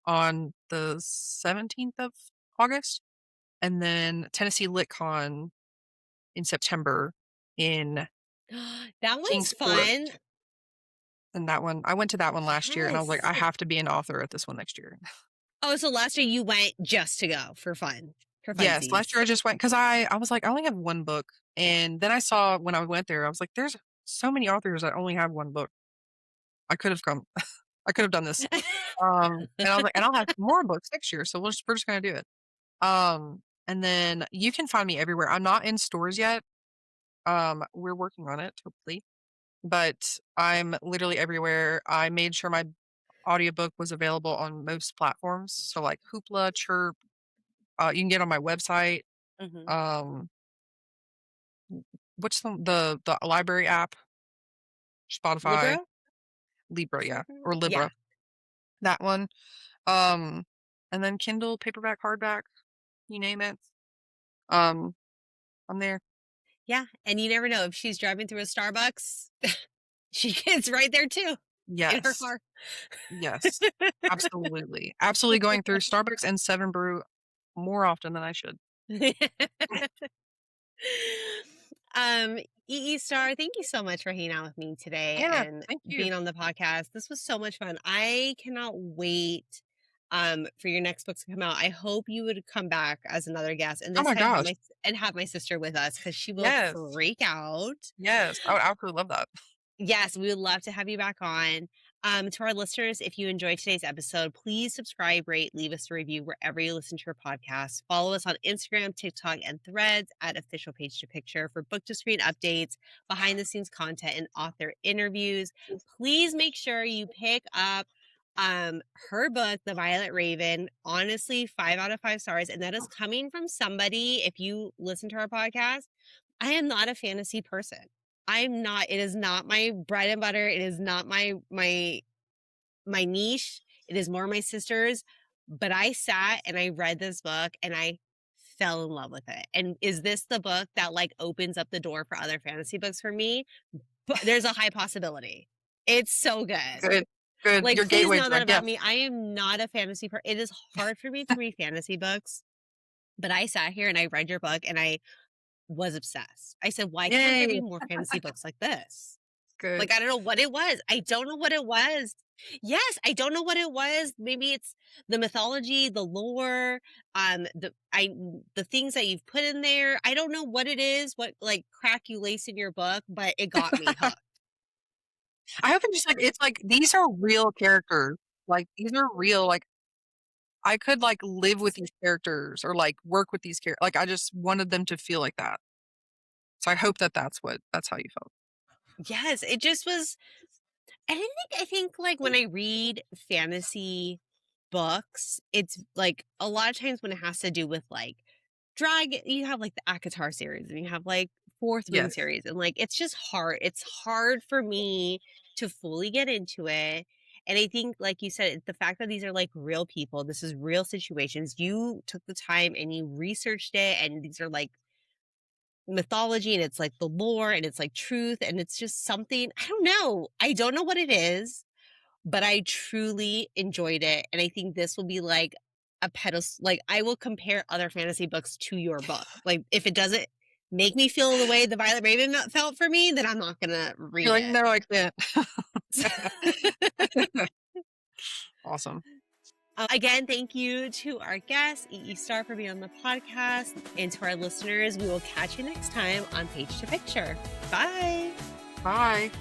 on the 17th of August. And then Tennessee LitCon in September in That one's Kingsport. fun. And that one, I went to that one last year and I was like, Yes. I have to be an author at this one next year. Oh, so last year you went just to go for fun, for Yes, funsies. last year I just went because I was like, I only have one book. And then I saw when I went there, I was like, there's so many authors that only have one book. I could have come, I could have done this. And I was like, and I'll have more books next year. So we're just gonna do it. And then you can find me everywhere. I'm not in stores yet. We're working on it, hopefully. But I'm literally everywhere. I made sure my audiobook was available on most platforms. So like Hoopla, Chirp, you can get on my website. Mhm. Um, what's the library app? Spotify, Libro? Libra, yeah, or Yeah. Libra. That one. Um, and then Kindle, paperback, hardback, you name it. Um, I'm there. Yeah, and you never know if she's driving through a Starbucks, she gets right there too in her Yes. car. Yes. Absolutely. Absolutely going through Starbucks and Seven Brew more often than I should. E.E Star, thank you so much for hanging out with me today Yeah, and thank you. being on the podcast. This was so much fun. I cannot wait for your next book to come out. I hope you would come back as another guest and Oh this my time gosh. have my sister with us because she will Yes. freak out. Yes. I would absolutely love that. Yes, we would love to have you back on. To our listeners, if you enjoyed today's episode, please subscribe, rate, leave us a review wherever you listen to your podcast. Follow us on Instagram, TikTok, and Threads at Official Page to Picture for book to screen updates, behind the scenes content, and author interviews. Please make sure you pick up her book, The Violet Raven. Honestly, 5 out of 5 stars. And that is coming from somebody, if you listen to our podcast, I am not a fantasy person. I'm not. It is not my bread and butter. It is not my niche. It is more my sister's. But I sat and I read this book and I fell in love with it. And is this the book that like opens up the door for other fantasy books for me? But there's a high possibility. It's so good. Good. Good. Like, Your please gateway know that drug. about Yes. me. I am not a fantasy person. It is hard for me to read fantasy books, but I sat here and I read your book and I was obsessed. I said, "Why can't there be Yay. more fantasy books like this?" Good. Like, I don't know what it was. I don't know what it was. Yes, I don't know what it was. Maybe it's the mythology, the lore, the things that you've put in there. I don't know what it is, what like crack you lace in your book, but it got me hooked. I hope it's like these are real characters. Like these are real, like I could like live with these characters or like work with these characters. Like I just wanted them to feel like that. So I hope that that's how you felt. Yes, it just was I think like when I read fantasy books, it's like a lot of times when it has to do with like drag, you have like the ACOTAR series and you have like Fourth Wing Yes. series, and like it's just hard. It's hard for me to fully get into it. And I think, like you said, the fact that these are like real people, this is real situations. You took the time and you researched it, and these are like mythology and it's like the lore and it's like truth and it's just something I don't know what it is, but I truly enjoyed it. And I think this will be like a pedestal. Like I will compare other fantasy books to your book. Like if it doesn't make me feel the way the Violet Raven felt for me, then I'm not gonna You're read like, no, I can't. it. Awesome. Again, thank you to our guest, E.E Star, for being on the podcast. And to our listeners, we will catch you next time on Page to Picture. Bye. Bye.